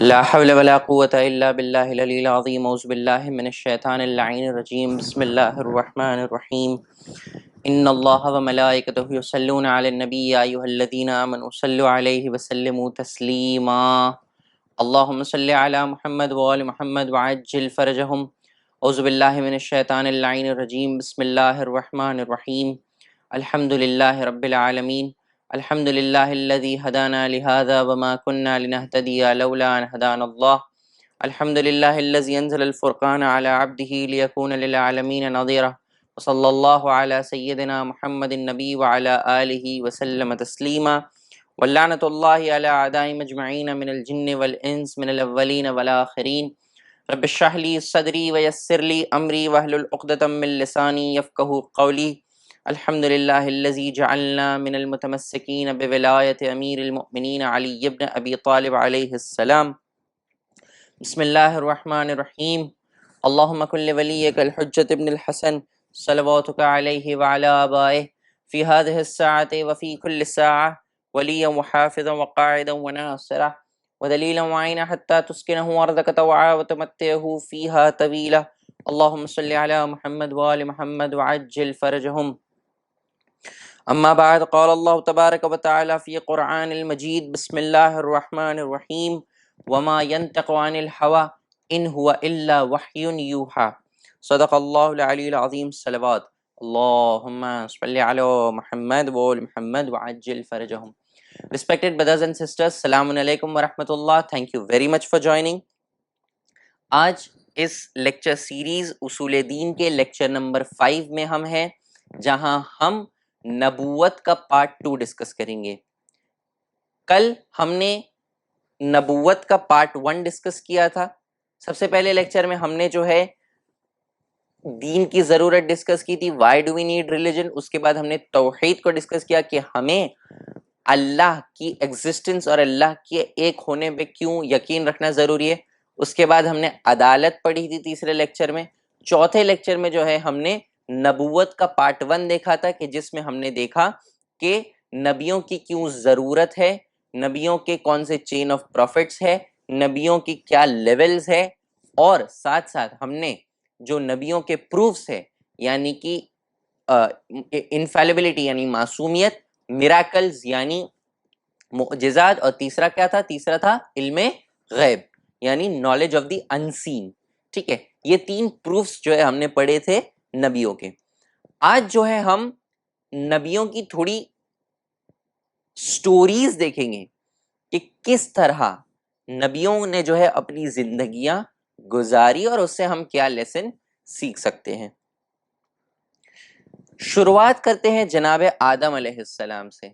لا حول ولا قوة إلا بالله العلي العظيم أعوذ بالله من الشيطان اللعين الرجيم بسم الله الرحمن الرحيم إن الله وملائكته يصلون على النبي يا أيها الذين آمنوا صلوا عليه وسلموا تسليما اللهم صل على محمد وآل محمد وعجل فرجهم أعوذ بالله من الشيطان اللعين الرجيم بسم الله الرحمن الرحيم الحمد لله رب العالمين الحمد لله الذي هدانا لهذا وما كنا لنهتدي لولا أن هدانا الله الحمد لله الذي أنزل الفرقان على عبده ليكون للعالمين نظيرا وصلى الله على سيدنا محمد النبي وعلى آله وسلم تسليما واللعنة الله على أعدائهم أجمعين من الجن والإنس من الأولين والآخرين رب اشرح لي صدري ويسر لي أمري واحلل عقدة من لساني يفقهوا قولي الحمد لله الذي جعلنا من المتمسكين بولاية أمير المؤمنين علي بن أبي طالب عليه السلام بسم الله الرحمن الرحيم اللهم كن لوليك الحجة ابن الحسن صلواتك عليه وعلى آبائه في هذه الساعة وفي كل ساعة وليا وحافظا وقاعدا وناصرا ودليلا وعينا حتى تسكنه أرضك طوعا وتمتعه فيها طويلا اللهم صل على محمد وآل محمد وعجل فرجهم اما بعد قال الله تبارك وتعالى في قرآن المجيد بسم الله الرحمن الرحيم وما ينطق عن الهوى ان هو الا وحي يوحى صدق الله العلي العظيم صلوات اللهم صل على محمد وآل محمد وعجل فرجهم. Respected brothers and sisters, السلام علیکم ورحمۃ اللہ. Thank you very much for joining. آج اس لیکچر سیریز اصول دین کے لیکچر نمبر 5 میں ہم ہیں, جہاں ہم نبوت کا پارٹ 2 ڈسکس کریں گے. کل ہم نے نبوت کا پارٹ 1 ڈسکس کیا تھا. سب سے پہلے لیکچر میں ہم نے جو ہے دین کی ضرورت ڈسکس کی تھی, why do we need religion. اس کے بعد ہم نے توحید کو ڈسکس کیا کہ ہمیں اللہ کی ایگزسٹنس اور اللہ کے ایک ہونے پہ کیوں یقین رکھنا ضروری ہے. اس کے بعد ہم نے عدالت پڑھی تھی تیسرے لیکچر میں. چوتھے لیکچر میں جو ہے ہم نے نبوت کا پارٹ 1 دیکھا تھا, کہ جس میں ہم نے دیکھا کہ نبیوں کی کیوں ضرورت ہے, نبیوں کے کون سے چین آف پروفٹس ہے, نبیوں کی کیا لیولز ہے, اور ساتھ ساتھ ہم نے جو نبیوں کے پروفس ہے یعنی کہ انفیلیبلٹی یعنی معصومیت, میراکلز یعنی معجزات, اور تیسرا کیا تھا, تیسرا تھا علم غیب یعنی نالج آف دی انسین. ٹھیک ہے, یہ 3 پروفس جو ہے ہم نے پڑھے تھے نبیوں کے. آج جو ہے ہم نبیوں کی تھوڑی سٹوریز دیکھیں گے کہ کس طرح نبیوں نے جو ہے اپنی زندگیاں گزاری اور اس سے ہم کیا لیسن سیکھ سکتے ہیں. شروعات کرتے ہیں جناب آدم علیہ السلام سے.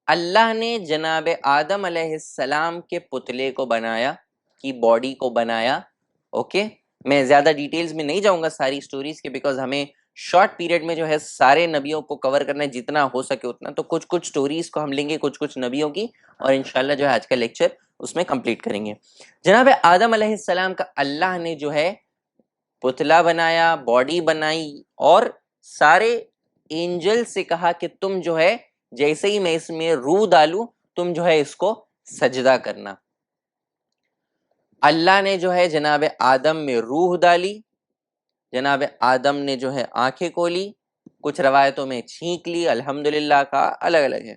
اللہ نے جناب آدم علیہ السلام کے پتلے کو بنایا, کی باڈی کو بنایا. اوکے, میں زیادہ ڈیٹیلز میں نہیں جاؤں گا ساری سٹوریز کے, بیکاز ہمیں شارٹ پیریڈ میں جو ہے سارے نبیوں کو کور کرنا ہے جتنا ہو سکے اتنا. تو کچھ کچھ سٹوریز کو ہم لیں گے, کچھ نبیوں کی, اور انشاءاللہ جو ہے آج کا لیکچر اس میں کمپلیٹ کریں گے. جناب آدم علیہ السلام کا اللہ نے جو ہے پتلا بنایا, باڈی بنائی, اور سارے اینجل سے کہا کہ تم جو ہے جیسے ہی میں اس میں روح ڈالوں تم جو ہے اس کو سجدہ کرنا. اللہ نے جو ہے جناب آدم میں روح ڈالی, جناب آدم نے جو ہے آنکھیں کھولی, کچھ روایتوں میں چھینک لی, الحمدللہ کا الگ الگ ہے.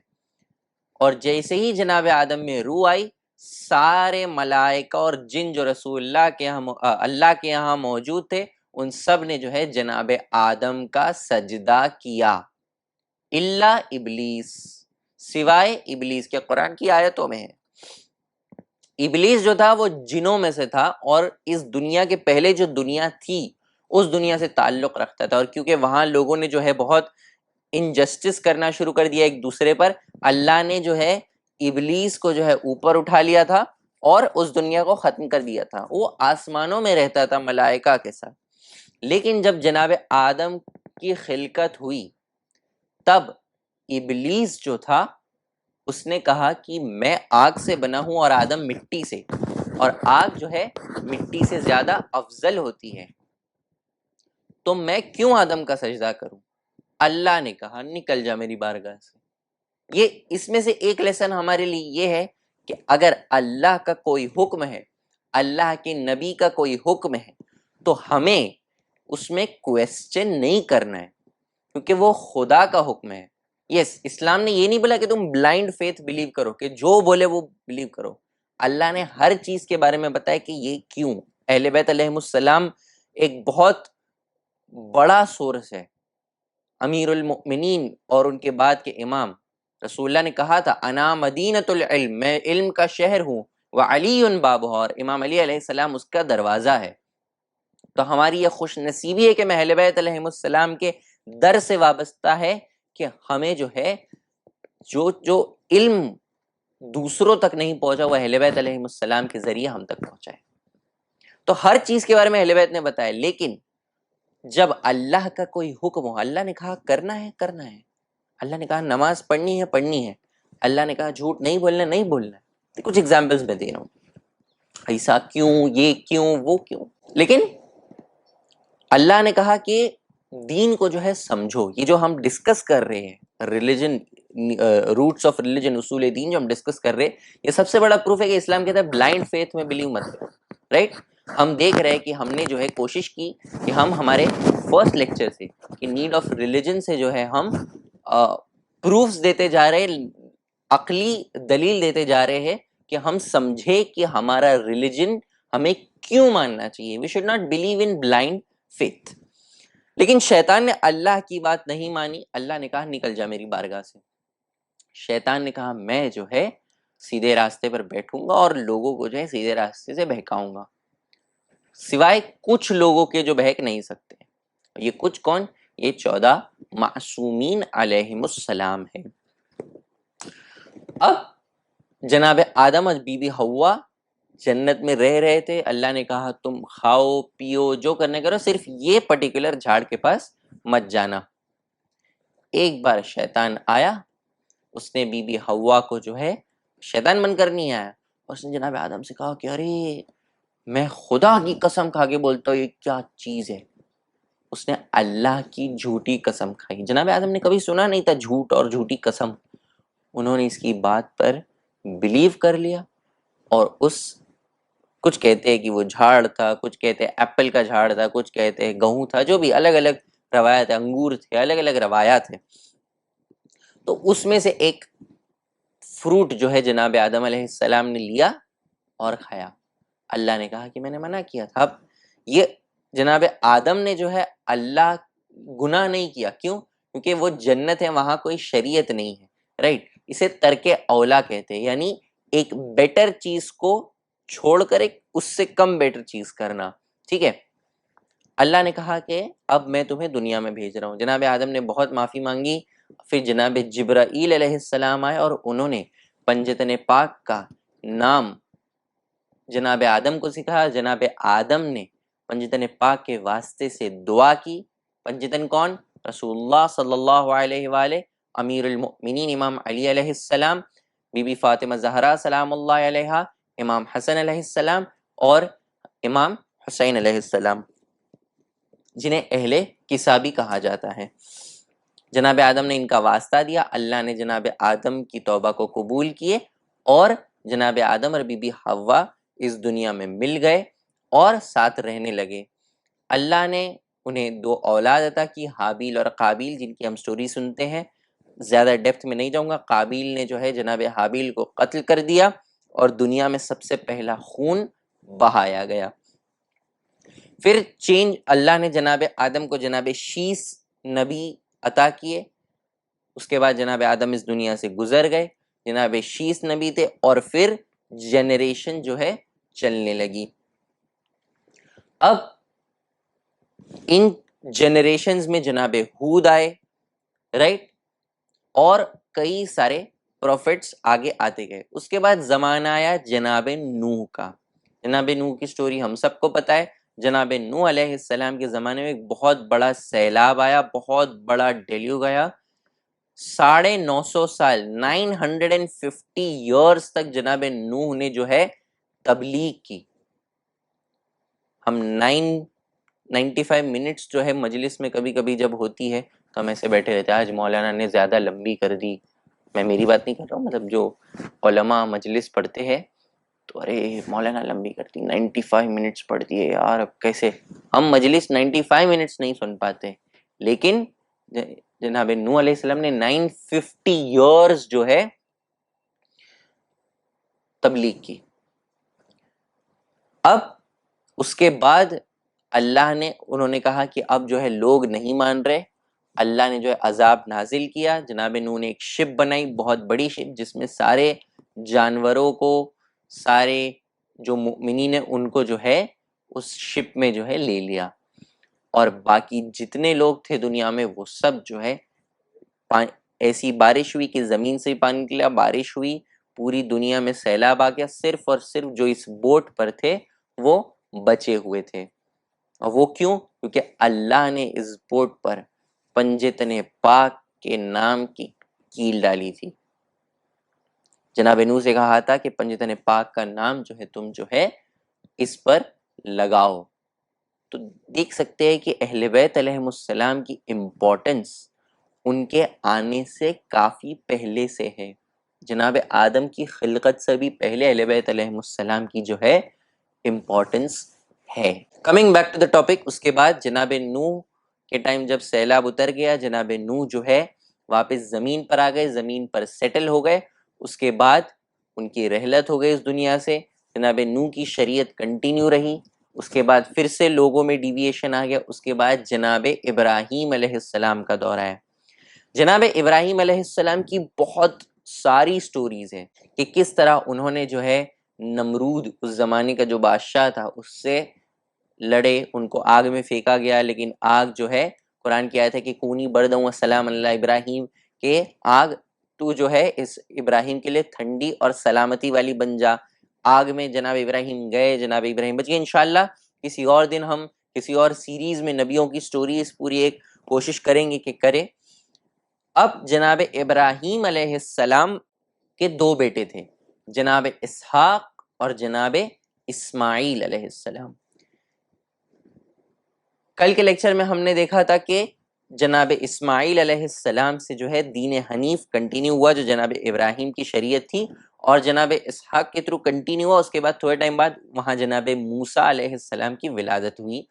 اور جیسے ہی جناب آدم میں روح آئی, سارے ملائکہ اور جن جو رسول اللہ کے یہاں موجود تھے ان سب نے جو ہے جناب آدم کا سجدہ کیا, الا ابلیس, سوائے ابلیس کے. قرآن کی آیتوں میں ہے. ابلیس جو تھا وہ جنوں میں سے تھا, اور اس دنیا کے پہلے جو دنیا تھی اس دنیا سے تعلق رکھتا تھا, اور کیونکہ وہاں لوگوں نے جو ہے بہت انجسٹس کرنا شروع کر دیا ایک دوسرے پر, اللہ نے جو ہے ابلیس کو جو ہے اوپر اٹھا لیا تھا اور اس دنیا کو ختم کر دیا تھا. وہ آسمانوں میں رہتا تھا ملائکہ کے ساتھ. لیکن جب جناب آدم کی خلقت ہوئی تب ابلیس جو تھا اس نے کہا کہ میں آگ سے بنا ہوں اور آدم مٹی سے, اور آگ جو ہے مٹی سے زیادہ افضل ہوتی ہے, تو میں کیوں آدم کا سجدہ کروں. اللہ نے کہا نکل جا میری بارگاہ سے. یہ اس میں سے ایک لیسن ہمارے لیے یہ ہے کہ اگر اللہ کا کوئی حکم ہے، اللہ کے نبی کا کوئی حکم ہے، تو ہمیں اس میں کویسچن نہیں کرنا ہے، کیونکہ وہ خدا کا حکم ہے۔ یس، اسلام نے یہ نہیں بولا کہ تم بلائنڈ فیتھ بلیو کرو، کہ جو بولے وہ بلیو کرو۔ اللہ نے ہر چیز کے بارے میں بتایا کہ یہ کیوں۔ اہل بیت علیہ السلام ایک بہت بڑا سورس ہے، امیر المؤمنین اور ان کے بعد کے امام۔ رسول اللہ نے کہا تھا انا مدینۃ العلم، میں علم کا شہر ہوں، وعلی بابہ، اور امام علی علیہ السلام اس کا دروازہ ہے۔ تو ہماری یہ خوش نصیبی ہے کہ اہل بیت علیہ السلام کے در سے وابستہ ہے کہ ہمیں جو ہے جو علم دوسروں تک نہیں پہنچا وہ اہل بیت علیہ السلام کے ذریعے ہم تک پہنچائے۔ تو ہر چیز کے بارے میں اہل بیت نے بتایا، لیکن جب اللہ کا کوئی حکم ہو، اللہ نے کہا کرنا ہے کرنا ہے، اللہ نے کہا نماز پڑھنی ہے پڑھنی ہے، اللہ نے کہا جھوٹ نہیں بولنا نہیں بولنا ہے۔ کچھ ایگزامپلس میں دے رہا ہوں، ایسا کیوں، یہ کیوں، وہ کیوں، لیکن اللہ نے کہا کہ دین کو جو ہے سمجھو۔ یہ جو ہم ڈسکس کر رہے ہیں ریلیجن، روٹس آف ریلیجن، اصول دین جو ہم ڈسکس کر رہے ہیں، یہ سب سے بڑا پروف ہے کہ اسلام کہتا ہے بلائنڈ فیتھ میں بلیو مت کرو، رائٹ؟ ہم دیکھ رہے ہیں کہ ہم نے جو ہے کوشش کی کہ ہم ہمارے فرسٹ لیکچر سے کہ نیڈ آف ریلیجن سے جو ہے ہم پروفز دیتے جا رہے ہیں، عقلی دلیل دیتے جا رہے ہیں کہ ہم سمجھے کہ ہمارا ریلیجن ہمیں کیوں ماننا چاہیے۔ We should not believe in blind faith. لیکن شیطان نے اللہ کی بات نہیں مانی، اللہ نے کہا نکل جا میری بارگاہ سے۔ شیطان نے کہا میں جو ہے سیدھے راستے پر بیٹھوں گا اور لوگوں کو جو ہے سیدھے راستے سے بہکاؤں گا، سوائے کچھ لوگوں کے جو بہک نہیں سکتے۔ یہ کچھ کون؟ یہ 14 معصومین علیہم السلام ہے۔ اب جناب آدم اور بی بی حوا جنت میں رہ رہے تھے، اللہ نے کہا تم کھاؤ پیو جو کرنے کرو، صرف یہ پرٹیکولر جھاڑ کے پاس مت جانا۔ ایک بار شیطان آیا، اس نے بی بی حوا کو جو ہے شیطان بن کر نہیں آیا، اس نے جناب آدم سے کہا کہ ارے میں خدا کی قسم کھا کے بولتا ہوں یہ کیا چیز ہے۔ اس نے اللہ کی جھوٹی قسم کھائی۔ جناب آدم نے کبھی سنا نہیں تھا جھوٹ اور جھوٹی قسم، انہوں نے اس کی بات پر بلیو کر لیا، اور اس کچھ کہتے ہیں کہ وہ جھاڑ تھا، کچھ کہتے ہیں ایپل کا جھاڑ تھا، کچھ کہتے ہیں گہوں تھا، جو بھی الگ الگ روایت ہے، انگور تھے، الگ الگ روایات ہیں۔ تو اس میں سے ایک فروٹ جو ہے جناب آدم علیہ السلام نے لیا اور کھایا۔ اللہ نے کہا کہ میں نے منع کیا تھا۔ اب یہ جناب آدم نے جو ہے اللہ گناہ نہیں کیا، کیوں؟ کیونکہ وہ جنت ہے، وہاں کوئی شریعت نہیں ہے، رائٹ؟ اسے ترک اولا کہتے ہیں، یعنی ایک بیٹر چیز کو چھوڑ کر ایک اس سے کم بیٹر چیز کرنا، ٹھیک ہے؟ اللہ نے کہا کہ اب میں تمہیں دنیا میں بھیج رہا ہوں۔ جناب آدم نے بہت معافی مانگی، پھر جناب جبرائیل علیہ السلام آئے اور انہوں نے پنجتن پاک کا نام جناب آدم کو سکھایا۔ جناب آدم نے پنجتن پاک کے واسطے سے دعا کی۔ پنجتن کون؟ رسول اللہ صلی اللہ علیہ وآلہ، امیر المؤمنین امام علی علیہ السلام، بی بی فاطمہ زہرا سلام اللہ علیہا، امام حسن علیہ السلام اور امام حسین علیہ السلام، جنہیں اہل کسا بھی کہا جاتا ہے۔ جناب آدم نے ان کا واسطہ دیا، اللہ نے جناب آدم کی توبہ کو قبول کیے، اور جناب آدم اور بی بی حوا اس دنیا میں مل گئے اور ساتھ رہنے لگے۔ اللہ نے انہیں 2 اولاد عطا کی، حابیل اور قابیل، جن کی ہم سٹوری سنتے ہیں، زیادہ ڈیپتھ میں نہیں جاؤں گا۔ قابیل نے جو ہے جناب حابیل کو قتل کر دیا اور دنیا میں سب سے پہلا خون بہایا گیا۔ پھر چینج، اللہ نے جناب آدم کو جناب شیس نبی عطا کیے، اس کے بعد جناب آدم اس دنیا سے گزر گئے، جناب شیس نبی تھے، اور پھر جنریشن جو ہے چلنے لگی۔ اب ان جنریشنز میں جناب ہود آئے، رائٹ، اور کئی سارے پروفٹس آگے آتے گئے۔ اس کے بعد زمانہ آیا جناب نوح کا۔ جناب نوح کی سٹوری ہم سب کو پتہ ہے۔ جناب نوح علیہ السلام کے زمانے میں ایک بہت بڑا سیلاب آیا، بہت بڑا ڈیلیوگ آیا، 950 سال 950 ایئرس تک جناب نوح نے جو ہے تبلیغ کی۔ ہم 95 منٹس جو ہے مجلس میں کبھی کبھی جب ہوتی ہے تو ہم ایسے بیٹھے رہتے ہیں، آج مولانا نے زیادہ لمبی کر دی، میں میری بات نہیں کر رہا ہوں، مطلب جو علماء مجلس پڑھتے ہیں تو ارے مولانا لمبی کرتی 95 منٹس پڑھتی ہے یار، اب کیسے ہم مجلس 95 منٹس نہیں سن پاتے، لیکن جناب نوح علیہ السلام نے 950 ایئرز جو ہے تبلیغ کی. اب اس کے بعد اللہ نے انہوں نے کہا کہ اب جو ہے لوگ نہیں مان رہے، اللہ نے جو ہے عذاب نازل کیا. جناب نوح نے ایک شپ بنائی، بہت بڑی شپ، جس میں سارے جانوروں کو، سارے جو مؤمنین ہیں ان کو جو ہے اس شپ میں جو ہے لے لیا، اور باقی جتنے لوگ تھے دنیا میں وہ سب جو ہے ایسی بارش ہوئی کہ زمین سے پانی نکلا، بارش ہوئی، پوری دنیا میں سیلاب آ گیا، صرف اور صرف جو اس بوٹ پر تھے وہ بچے ہوئے تھے. اور وہ کیوں؟ کیونکہ اللہ نے اس بوٹ پر پنجتن پاک کے نام کی کیل ڈالی تھی. جناب نوح سے کہا تھا کہ پنجتن پاک کا نام جو ہے تم جو ہے اس پر لگاؤ. تو دیکھ سکتے ہیں کہ اہل بیت علیہ السلام کی امپورٹنس ان کے آنے سے کافی پہلے سے ہے. جناب آدم کی خلقت سے بھی پہلے اہل بیت علیہ السلام کی جو ہے امپورٹنس ہے. Coming back to the topic, اس کے بعد جناب نوح کے ٹائم جب سیلاب اتر گیا، جناب نوح جو ہے واپس زمین پر آ گئے، زمین پر سیٹل ہو گئے. اس کے بعد ان کی رحلت ہو گئی اس دنیا سے. جناب نوح کی شریعت کنٹینیو رہی. اس کے بعد پھر سے لوگوں میں ڈیویشن آ گیا. اس کے بعد جناب ابراہیم علیہ السلام کا دور آیا. جناب ابراہیم علیہ السلام کی بہت ساری سٹوریز ہیں کہ کس طرح انہوں نے جو ہے نمرود، اس زمانے کا جو بادشاہ تھا، اس سے لڑے، ان کو آگ میں پھینکا گیا، لیکن آگ جو ہے قرآن کی آیت ہے کہ کونی بردوں و سلام اللہ ابراہیم، کہ آگ تو جو ہے اس ابراہیم کے لیے ٹھنڈی اور سلامتی والی بن جا. آگ میں جناب ابراہیم گئے، جناب ابراہیم بچ گئے. انشاءاللہ کسی اور دن ہم کسی اور سیریز میں نبیوں کی سٹوریز پوری ایک کوشش کریں گے کہ کرے. اب جناب ابراہیم علیہ السلام کے دو بیٹے تھے، جناب اسحاق اور جناب اسماعیل علیہ السلام. کل کے لیکچر میں ہم نے دیکھا تھا کہ جناب اسماعیل علیہ السلام سے جو ہے دین حنیف کنٹینیو ہوا، جو جناب ابراہیم کی شریعت تھی، اور جناب اسحاق کے تھرو کنٹینیو ہوا. اس کے بعد تھوڑے ٹائم بعد وہاں جناب موسیٰ علیہ السلام کی ولادت ہوئی،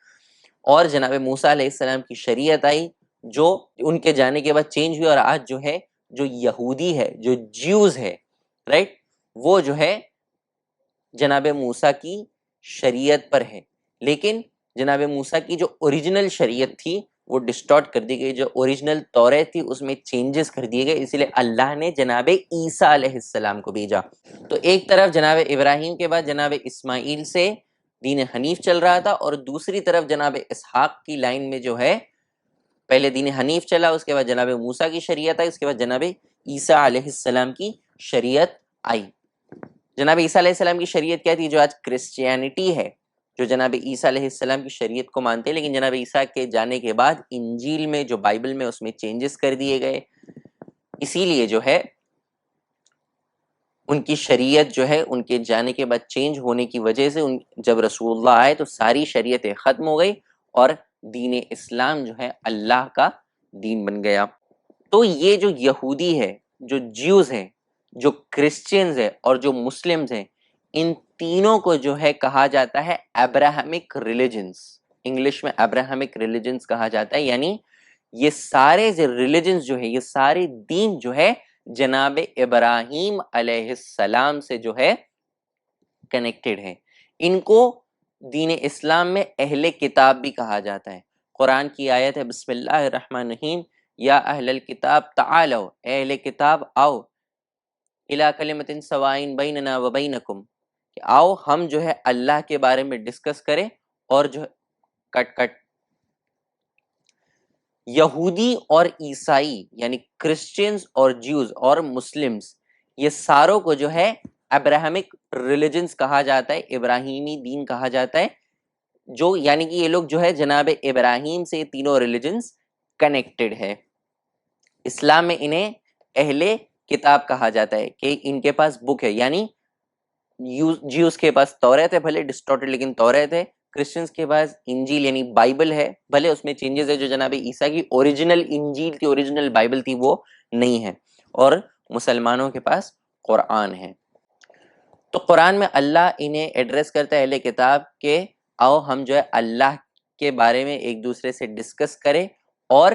اور جناب موسیٰ علیہ السلام کی شریعت آئی جو ان کے جانے کے بعد چینج ہوئی. اور آج جو ہے جو یہودی ہے، جو جیوز ہے، رائٹ، وہ جو ہے جناب موسیٰ کی شریعت پر ہے. لیکن جناب موسیٰ کی جو اوریجنل شریعت تھی وہ ڈسٹارٹ کر دی گئی، جو اوریجنل توریت تھی اس میں چینجز کر دیے گئے، اسی لیے اللہ نے جناب عیسیٰ علیہ السلام کو بھیجا. تو ایک طرف جناب ابراہیم کے بعد جناب اسماعیل سے دین حنیف چل رہا تھا، اور دوسری طرف جناب اسحاق کی لائن میں جو ہے پہلے دین حنیف چلا، اس کے بعد جناب موسیٰ کی شریعت آئی، اس کے بعد جناب عیسیٰ علیہ السلام کی شریعت آئی. جناب عیسیٰ علیہ السلام کی شریعت کیا تھی؟ جو آج کرسچینٹی ہے، جو جناب عیسیٰ علیہ السلام کی شریعت کو مانتے ہیں، لیکن جناب عیسیٰ کے جانے کے بعد انجیل میں، جو بائبل میں، اس میں چینجز کر دیے گئے. اسی لیے جو ہے ان کی شریعت جو ہے ان کے جانے کے بعد چینج ہونے کی وجہ سے جب رسول اللہ آئے تو ساری شریعتیں ختم ہو گئی، اور دین اسلام جو ہے اللہ کا دین بن گیا. تو یہ جو یہودی ہے، جو جیوز ہیں، جو کرسچینز ہیں، اور جو مسلمز ہیں، ان تینوں کو جو ہے کہا جاتا ہے ابراہمک ریلیجنز. انگلش میں ابراہمک ریلیجنز کہا جاتا ہے. یعنی یہ سارے ریلیجنز جو ہے، یہ سارے دین جو ہے جناب ابراہیم علیہ السلام سے جو ہے کنیکٹڈ ہے. ان کو دین اسلام میں اہل کتاب بھی کہا جاتا ہے. قرآن کی آیت ہے بسم اللہ الرحمن الرحیم، یا اہل الکتاب تعالوا، اہل کتاب آؤ، الی کلمۃ سواء بیننا و بینکم، کہ آؤ ہم جو ہے اللہ کے بارے میں ڈسکس کریں. اور جو کٹ یہودی اور عیسائی یعنی کرسچنز اور جیوز اور مسلمز، یہ ساروں کو جو ہے ابراہمک ریلیجنز کہا جاتا ہے، ابراہیمی دین کہا جاتا ہے. جو یعنی کہ یہ لوگ جو ہے جناب ابراہیم سے تینوں ریلیجنز کنیکٹڈ ہے. اسلام میں انہیں اہل کتاب کہا جاتا ہے کہ ان کے پاس بک ہے. یعنی جیوز کے پاس توریت ہے، بھلے ڈسٹورٹڈ لیکن توریت ہے. کرسچنز کے پاس انجیل یعنی بائبل ہے، بھلے اس میں چینجز ہے. جو جناب عیسیٰ کی اوریجنل انجیل تھی، اوریجنل بائبل تھی، وہ نہیں ہے. اور مسلمانوں کے پاس قرآن ہے۔ تو قرآن میں اللہ انہیں ایڈریس کرتا ہے اہل کتاب کہ آؤ ہم جو ہے اللہ کے بارے میں ایک دوسرے سے ڈسکس کریں، اور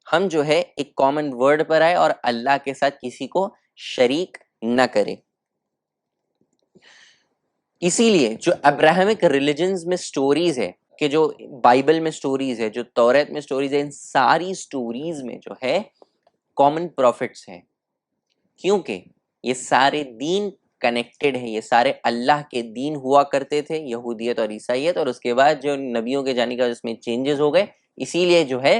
ہم جو ہے ایک کامن ورڈ پر آئے اور اللہ کے ساتھ کسی کو شریک نہ کریں۔ اسی لیے جو ابراہمک ریلیجنز میں سٹوریز ہے، کہ جو بائبل میں سٹوریز ہے، جو توریت میں سٹوریز ہے، ان ساری سٹوریز میں جو ہے کامن پروفٹس ہیں، کیونکہ یہ سارے دین کنیکٹڈ ہیں، یہ سارے اللہ کے دین ہوا کرتے تھے، یہودیت اور عیسائیت، اور اس کے بعد جو نبیوں کے جانے کا اس میں چینجز ہو گئے، اسی لیے جو ہے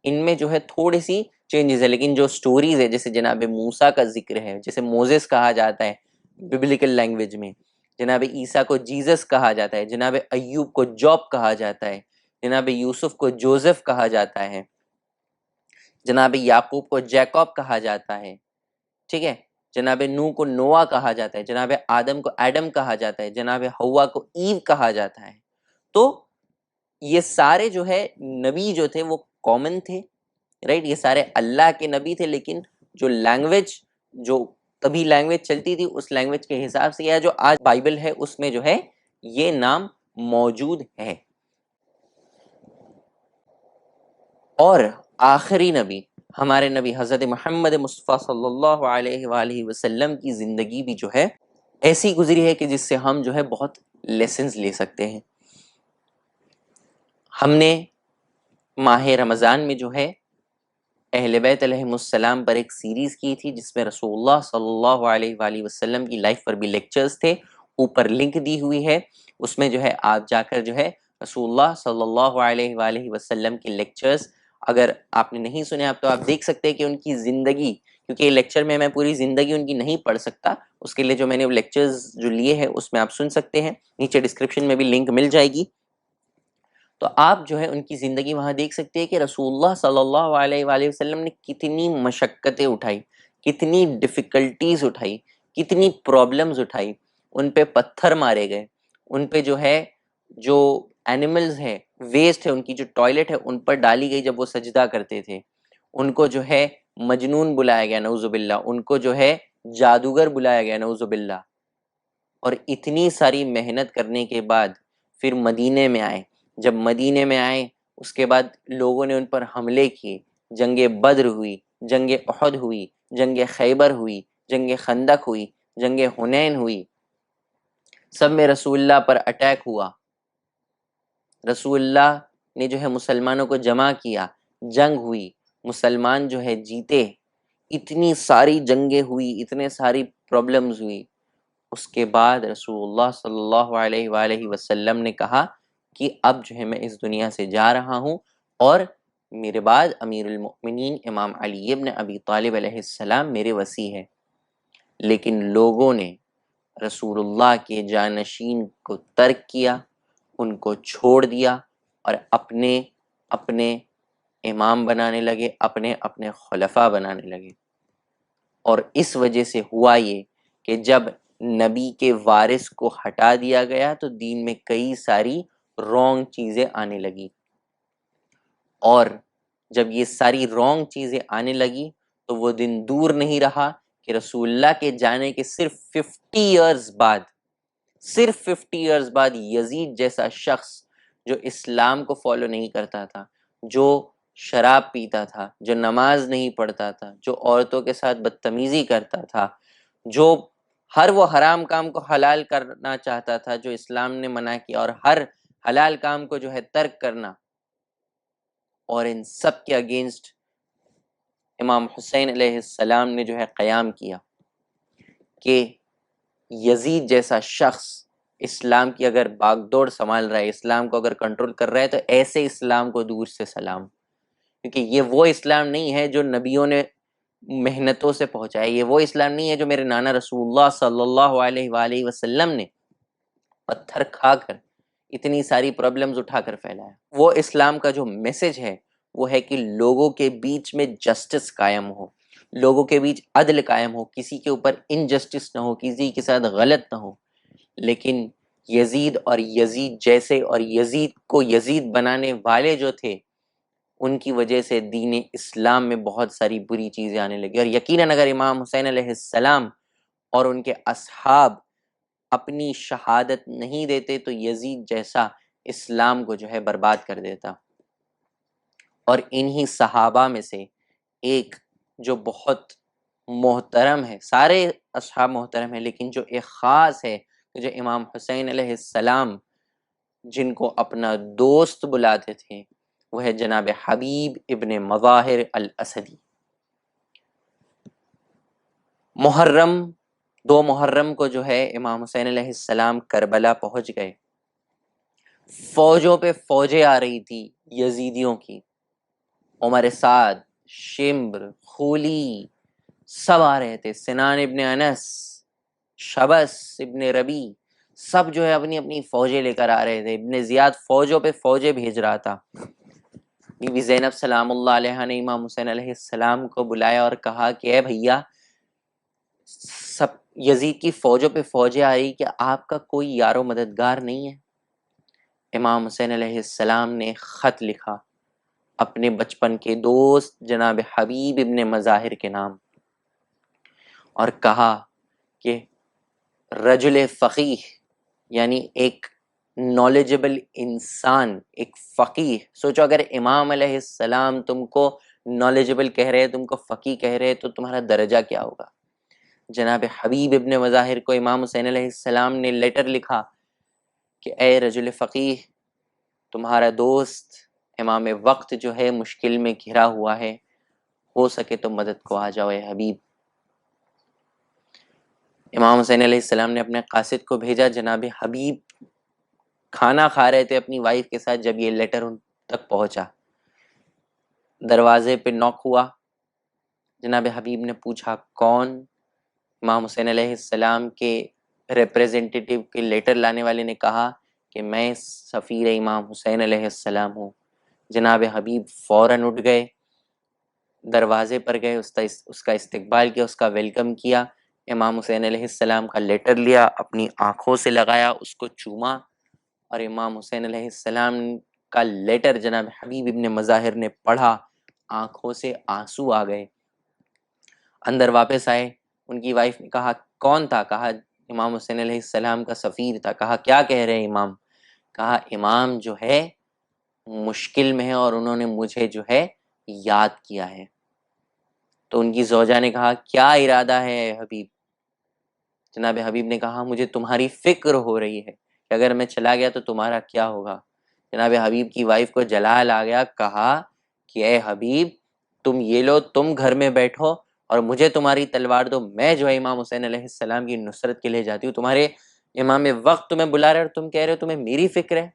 ان میں جو ہے تھوڑی سی چینجز ہے، لیکن جو سٹوریز ہے جیسے جناب موسیٰ کا ذکر ہے، جیسے موزس کہا جاتا ہے ببلیکل لینگویج میں، جناب عیسیٰ کو جیزس کہا جاتا ہے، جناب ایوب کو جاب کہا جاتا ہے، جناب یوسف کو جوزف کہا جاتا ہے، جناب یعقوب کو جیکوب کہا جاتا ہے، ٹھیک ہے، جناب نوح کو نوح کہا جاتا ہے، جناب آدم کو ایڈم کہا جاتا ہے، جناب حوا کو ایو کہا جاتا ہے۔ تو یہ سارے جو ہے نبی جو تھے وہ کامن تھے، رائٹ، یہ سارے اللہ کے نبی تھے، لیکن جو لینگویج، جو تبھی لینگویج چلتی تھی اس لینگویج کے حساب سے، یا جو آج بائبل ہے اس میں جو ہے یہ نام موجود ہے۔ اور آخری نبی ہمارے نبی حضرت محمد مصطفیٰ صلی اللہ علیہ وآلہ وسلم کی زندگی بھی جو ہے ایسی گزری ہے کہ جس سے ہم جو ہے بہت لیسنز لے سکتے ہیں۔ ہم نے ماہ رمضان میں جو ہے اہل بیت علیہم السلام پر ایک سیریز کی تھی، جس میں رسول اللہ صلی اللہ علیہ وآلہ وسلم کی لائف پر بھی لیکچرز تھے، اوپر لنک دی ہوئی ہے، اس میں جو ہے آپ جا کر جو ہے رسول اللہ صلی اللہ علیہ وآلہ وسلم کی لیکچرز اگر آپ نے نہیں سنے آپ تو آپ دیکھ سکتے ہیں کہ ان کی زندگی، کیونکہ یہ لیکچر میں پوری زندگی ان کی نہیں پڑھ سکتا، اس کے لیے جو میں نے لیکچرز جو لیے ہیں اس میں آپ سن سکتے ہیں، نیچے ڈسکرپشن میں بھی لنک مل جائے گی۔ تو آپ جو ہے ان کی زندگی وہاں دیکھ سکتے ہیں کہ رسول اللہ صلی اللہ علیہ وآلہ وسلم نے کتنی مشقتیں اٹھائی، کتنی ڈیفیکلٹیز اٹھائی، کتنی پرابلمز اٹھائی، ان پہ پتھر مارے گئے، ان پہ جو ہے جو اینیملز ہے، ویسٹ ہے، ان کی جو ٹوائلٹ ہے ان پر ڈالی گئی جب وہ سجدہ کرتے تھے، ان کو جو ہے مجنون بلایا گیا نعوذ باللہ، ان کو جو ہے جادوگر بلایا گیا نعوذ باللہ، اور اتنی ساری محنت کرنے کے بعد پھر مدینے میں آئے، جب مدینے میں آئے اس کے بعد لوگوں نے ان پر حملے کیے، جنگ بدر ہوئی، جنگ احد ہوئی، جنگ خیبر ہوئی، جنگ خندق ہوئی، جنگ حنین ہوئی، سب میں رسول اللہ پر اٹیک ہوا، رسول اللہ نے جو ہے مسلمانوں کو جمع کیا، جنگ ہوئی، مسلمان جو ہے جیتے، اتنی ساری جنگیں ہوئی، اتنے ساری پرابلمز ہوئی، اس کے بعد رسول اللہ صلی اللہ علیہ وآلہ وسلم نے کہا کہ اب جو ہے میں اس دنیا سے جا رہا ہوں، اور میرے بعد امیر المؤمنین امام علی ابن ابی طالب علیہ السلام میرے وصی ہے۔ لیکن لوگوں نے رسول اللہ کے جانشین کو ترک کیا، ان کو چھوڑ دیا، اور اپنے اپنے امام بنانے لگے، اپنے اپنے خلفاء بنانے لگے، اور اس وجہ سے ہوا یہ کہ جب نبی کے وارث کو ہٹا دیا گیا تو دین میں کئی ساری رونگ چیزیں آنے لگی، اور جب یہ ساری رونگ چیزیں آنے لگی تو وہ دن دور نہیں رہا کہ رسول اللہ کے جانے کے صرف 50 ایئرز بعد یزید جیسا شخص جو اسلام کو فالو نہیں کرتا تھا، جو شراب پیتا تھا، جو نماز نہیں پڑھتا تھا، جو عورتوں کے ساتھ بدتمیزی کرتا تھا، جو ہر وہ حرام کام کو حلال کرنا چاہتا تھا جو اسلام نے منع کیا، اور ہر حلال کام کو جو ہے ترک کرنا، اور ان سب کے اگینسٹ امام حسین علیہ السلام نے جو ہے قیام کیا کہ یزید جیسا شخص اسلام کی اگر باغ دوڑ سنبھال رہا ہے، اسلام کو اگر کنٹرول کر رہا ہے، تو ایسے اسلام کو دور سے سلام، کیونکہ یہ وہ اسلام نہیں ہے جو نبیوں نے محنتوں سے پہنچایا، یہ وہ اسلام نہیں ہے جو میرے نانا رسول اللہ صلی اللہ علیہ وآلہ وسلم نے پتھر کھا کر اتنی ساری پرابلمز اٹھا کر پھیلایا۔ وہ اسلام کا جو میسج ہے وہ ہے کہ لوگوں کے بیچ میں جسٹس قائم ہو، لوگوں کے بیچ عدل قائم ہو، کسی کے اوپر انجسٹس نہ ہو، کسی کے ساتھ غلط نہ ہو۔ لیکن یزید اور یزید جیسے اور یزید کو یزید بنانے والے جو تھے، ان کی وجہ سے دین اسلام میں بہت ساری بری چیزیں آنے لگی، اور یقیناً اگر امام حسین علیہ السلام اور ان کے اصحاب اپنی شہادت نہیں دیتے تو یزید جیسا اسلام کو جو ہے برباد کر دیتا۔ اور انہی صحابہ میں سے ایک جو بہت محترم ہے، سارے اصحاب محترم ہیں، لیکن جو ایک خاص ہے، جو امام حسین علیہ السلام جن کو اپنا دوست بلاتے تھے، وہ ہے جناب حبیب ابن مظاہر الاسدی۔ محرم 2 محرم کو جو ہے امام حسین علیہ السلام کربلا پہنچ گئے۔ فوجوں پہ فوجیں آ رہی تھی یزیدیوں کی، عمر سعد، شمر، خولی، سب آ رہے تھے، سنان ابن انس، شبس ابن ربی، سب جو ہے اپنی اپنی فوجیں لے کر آ رہے تھے۔ ابن زیاد فوجوں پہ فوجیں بھیج رہا تھا۔ بی بی زینب سلام اللہ علیہ نے امام حسین علیہ السلام کو بلایا اور کہا کہ اے بھیا، سب یزید کی فوجوں پہ فوجیں آئی کہ آپ کا کوئی یار و مددگار نہیں ہے؟ امام حسین علیہ السلام نے خط لکھا اپنے بچپن کے دوست جناب حبیب ابن مظاہر کے نام، اور کہا کہ رجل فقیہ، یعنی ایک نالجبل انسان، ایک فقیہ، سوچو اگر امام علیہ السلام تم کو نالجبل کہہ رہے، تم کو فقیہ کہہ رہے، تو تمہارا درجہ کیا ہوگا؟ جناب حبیب ابن مظاہر کو امام حسین علیہ السلام نے لیٹر لکھا کہ اے رجل فقیہ، تمہارا دوست امام وقت جو ہے مشکل میں گھرا ہوا ہے، ہو سکے تو مدد کو آ جاؤ اے حبیب۔ امام حسین علیہ السلام نے اپنے قاصد کو بھیجا۔ جناب حبیب کھانا کھا رہے تھے اپنی وائف کے ساتھ جب یہ لیٹر ان تک پہنچا۔ دروازے پہ نوک ہوا، جناب حبیب نے پوچھا کون؟ امام حسین علیہ السلام کے ریپریزنٹیٹیو کے لیٹر لانے والے نے کہا کہ میں سفیر امام حسین علیہ السلام ہوں۔ جناب حبیب فوراً اٹھ گئے، دروازے پر گئے، اس کا استقبال کیا، اس کا ویلکم کیا۔ امام حسین علیہ السلام کا لیٹر لیا، اپنی آنکھوں سے لگایا، اس کو چوما، اور امام حسین علیہ السلام کا لیٹر جناب حبیب ابن مظاہر نے پڑھا، آنکھوں سے آنسو آ گئے۔ اندر واپس آئے، ان کی وائف نے کہا کون تھا؟ کہا امام حسین علیہ السلام کا سفیر تھا۔ کہا کیا کہہ رہے ہیں امام؟ کہا امام جو ہے مشکل میں ہے اور انہوں نے مجھے جو ہے یاد کیا ہے۔ تو ان کی زوجہ نے کہا کیا ارادہ ہے حبیب؟ جناب حبیب نے کہا مجھے تمہاری فکر ہو رہی ہے کہ اگر میں چلا گیا تو تمہارا کیا ہوگا۔ جناب حبیب کی وائف کو جلال آ گیا، کہا کہ اے حبیب، تم یہ لو، تم گھر میں بیٹھو اور مجھے تمہاری تلوار دو، میں جو ہے امام حسین علیہ السلام کی نصرت کے لیے جاتی ہوں۔ تمہارے امام وقت تمہیں بلا رہے اور تم کہہ رہے ہو تمہیں میری فکر ہے۔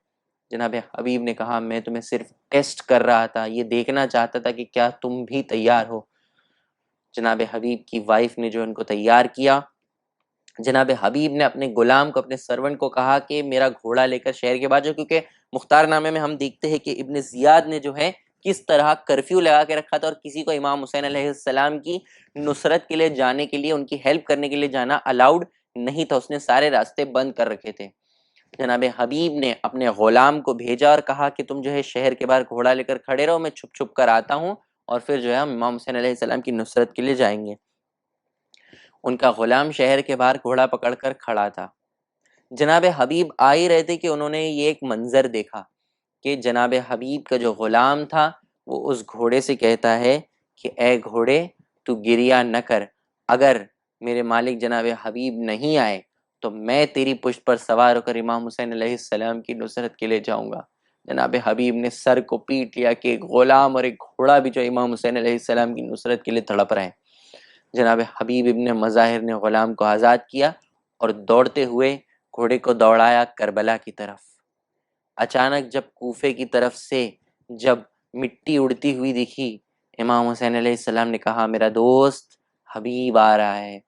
جناب حبیب نے کہا میں تمہیں صرف ٹیسٹ کر رہا تھا، یہ دیکھنا چاہتا تھا کہ کیا تم بھی تیار ہو۔ جناب حبیب کی وائف نے جو ان کو تیار کیا، جناب حبیب نے اپنے غلام کو، اپنے سرونٹ کو کہا کہ میرا گھوڑا لے کر شہر کے باہر جاؤ، کیونکہ مختار نامے میں ہم دیکھتے ہیں کہ ابن زیاد نے جو ہے کس طرح کرفیو لگا کے رکھا تھا، اور کسی کو امام حسین علیہ السلام کی نصرت کے لیے جانے کے لیے، ان کی ہیلپ کرنے کے لیے جانا الاؤڈ نہیں تھا، اس نے سارے راستے بند کر رکھے تھے۔ جناب حبیب نے اپنے غلام کو بھیجا اور کہا کہ تم جو ہے شہر کے باہر گھوڑا لے کر کھڑے رہو، میں چھپ چھپ کر آتا ہوں اور پھر جو ہے ہم امام حسین علیہ السلام کی نصرت کے لیے جائیں گے۔ ان کا غلام شہر کے باہر گھوڑا پکڑ کر کھڑا تھا۔ جناب حبیب آ ہی رہے تھے کہ انہوں نے یہ ایک منظر دیکھا کہ جناب حبیب کا جو غلام تھا وہ اس گھوڑے سے کہتا ہے کہ اے گھوڑے تو گریہ نہ کر، اگر میرے مالک جناب حبیب نہیں آئے تو میں تیری پشت پر سوار ہو کر امام حسین علیہ السلام کی نصرت کے لیے جاؤں گا۔ جناب حبیب نے سر کو پیٹ لیا کہ ایک غلام اور ایک گھوڑا بھی جو امام حسین علیہ السلام کی نصرت کے لیے تڑپ رہے ہیں۔ جناب حبیب ابن مظاہر نے غلام کو آزاد کیا اور دوڑتے ہوئے گھوڑے کو دوڑایا کربلا کی طرف۔ اچانک جب کوفے کی طرف سے جب مٹی اڑتی ہوئی دکھی، امام حسین علیہ السلام نے کہا میرا دوست حبیب آ رہا ہے۔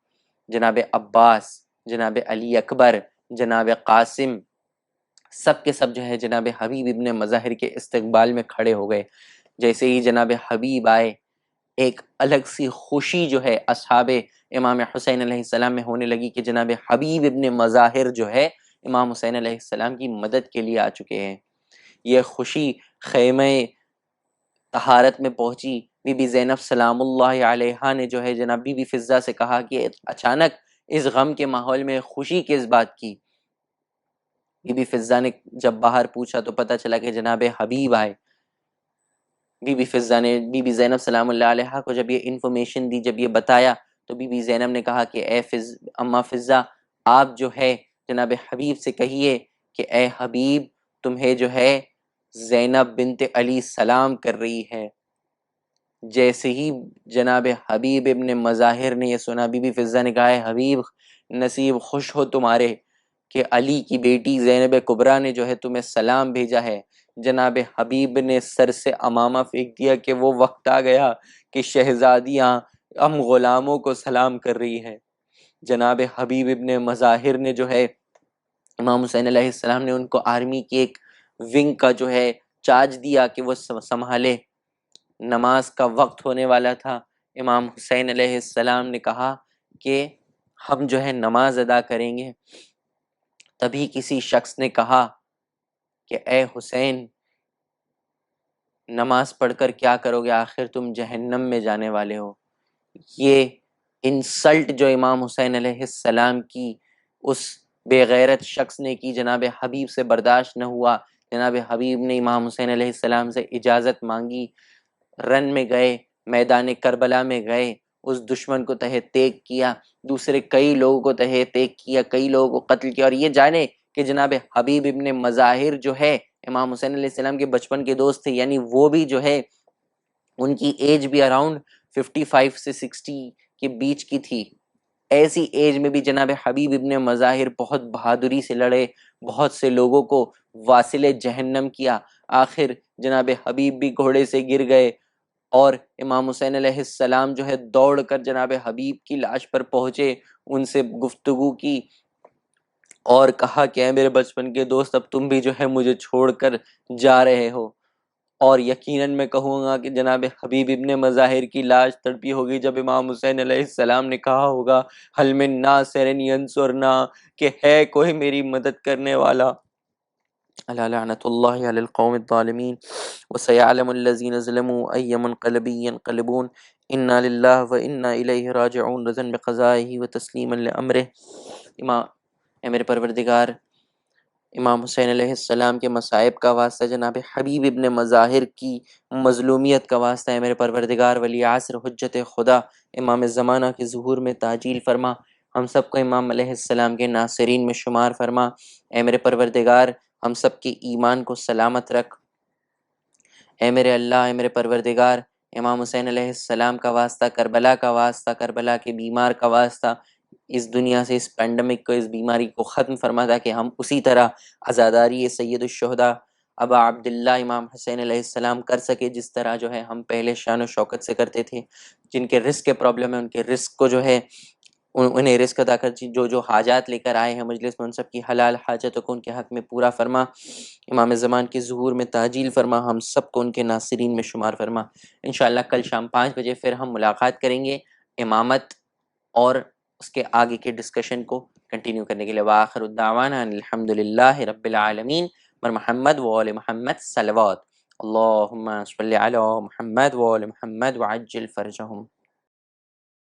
جناب عباس، جناب علی اکبر، جناب قاسم، سب کے سب جو ہے جناب حبیب ابن مظاہر کے استقبال میں کھڑے ہو گئے۔ جیسے ہی جناب حبیب آئے، ایک الگ سی خوشی جو ہے اصحاب امام حسین علیہ السلام میں ہونے لگی کہ جناب حبیب ابن مظاہر جو ہے امام حسین علیہ السلام کی مدد کے لیے آ چکے ہیں۔ یہ خوشی خیمہ طہارت میں پہنچی، بی بی زینب سلام اللہ علیہا نے جو ہے جناب بی بی فضہ سے کہا کہ اچانک اس غم کے ماحول میں خوشی کس بات کی؟ بی بی فضہ نے جب باہر پوچھا تو پتہ چلا کہ جناب حبیب آئے۔ بی بی فضہ نے بی بی زینب سلام اللہ علیہا کو جب یہ انفارمیشن دی، جب یہ بتایا، تو بی بی زینب نے کہا کہ اے اماں فضہ، آپ جو ہے جناب حبیب سے کہیے کہ اے حبیب، تمہیں جو ہے زینب بنت علی سلام کر رہی ہے۔ جیسے ہی جناب حبیب ابن مظاہر نے یہ سنا، بی بی فضہ نے کہا ہے حبیب نصیب خوش ہو تمہارے کہ علی کی بیٹی زینب کبریٰ نے جو ہے تمہیں سلام بھیجا ہے۔ جناب حبیب نے سر سے امامہ پھینک دیا کہ وہ وقت آ گیا کہ شہزادیاں ہم غلاموں کو سلام کر رہی ہیں۔ جناب حبیب ابن مظاہر نے جو ہے امام حسین علیہ السلام نے ان کو آرمی کی ایک ونگ کا جو ہے چارج دیا کہ وہ سنبھالے۔ نماز کا وقت ہونے والا تھا، امام حسین علیہ السلام نے کہا کہ ہم جو ہے نماز ادا کریں گے۔ تبھی کسی شخص نے کہا کہ اے حسین، نماز پڑھ کر کیا کرو گے؟ آخر تم جہنم میں جانے والے ہو۔ یہ انسلٹ جو امام حسین علیہ السلام کی اس بے غیرت شخص نے کی، جناب حبیب سے برداشت نہ ہوا۔ جناب حبیب نے امام حسین علیہ السلام سے اجازت مانگی، رن میں گئے، میدان کربلا میں گئے، اس دشمن کو تہہ تیگ کیا، دوسرے کئی لوگوں کو تہہ تیگ کیا، کئی لوگوں کو قتل کیا۔ اور یہ جانے کہ جناب حبیب ابن مظاہر جو ہے امام حسین علیہ السلام کے بچپن کے دوست تھے، یعنی وہ بھی جو ہے ان کی ایج بھی اراؤنڈ 55 سے 60 کے بیچ کی تھی۔ ایسی ایج میں بھی جناب حبیب ابن مظاہر بہت بہادری سے لڑے، بہت سے لوگوں کو واصل جہنم کیا۔ آخر جناب حبیب بھی گھوڑے سے گر گئے، اور امام حسین علیہ السلام جو ہے دوڑ کر جناب حبیب کی لاش پر پہنچے، ان سے گفتگو کی اور کہا کہ اے میرے بچپن کے دوست، اب تم بھی جو ہے مجھے چھوڑ کر جا رہے ہو۔ اور یقیناً میں کہوں گا کہ جناب حبیب ابن مظاہر کی لاش تڑپی ہوگی جب امام حسین علیہ السلام نے کہا ہوگا حل من ناصر ینصرنا، کہ ہے کوئی میری مدد کرنے والا۔ الا لعنت اللہ علی القوم الظالمین وسیعلم الذین ظلموا ای منقلب ینقلبون انا للہ وانا الیہ راجعون رضا بقضائہ وتسلیما لامرہ۔ اے میرے پروردگار، امام حسین علیہ السلام کے مصائب کا واسطہ، جناب حبیب ابن مظاہر کی مظلومیت کا واسطہ، اے میرے پروردگار ولی عصر حجت خدا امام زمانہ کے ظہور میں تعجیل فرما، ہم سب کو امام علیہ السلام کے ناصرین میں شمار فرما۔ اے میرے پروردگار، ہم سب کے ایمان کو سلامت رکھ۔ اے میرے اللہ، اے میرے پروردگار، امام حسین علیہ السلام کا واسطہ، کربلا کا واسطہ، کربلا کے بیمار کا واسطہ، اس دنیا سے اس پینڈمک کو، اس بیماری کو ختم فرما، تاکہ ہم اسی طرح عزاداری سید الشہداء ابا عبداللہ امام حسین علیہ السلام کر سکے، جس طرح جو ہے ہم پہلے شان و شوکت سے کرتے تھے۔ جن کے رزق کے پرابلم ہے، ان کے رزق کو جو ہے انہیں رزق عطا کر، جو حاجات لے کر آئے ہیں مجلس میں، ان سب کی حلال حاجتوں کو ان کے حق میں پورا فرما۔ امام زمان کے ظہور میں تعجیل فرما، ہم سب کو ان کے ناصرین میں شمار فرما۔ انشاءاللہ کل شام 5 بجے پھر ہم ملاقات کریں گے امامت اور اس کے آگے کے ڈسکشن کو کنٹینیو کرنے کے لیے۔ وآخر الدعوانا ان الحمد للہ رب العالمین۔ بر محمد وآل محمد صلوات، اللہم صلی علی محمد وآل محمد وعجل فرجہم۔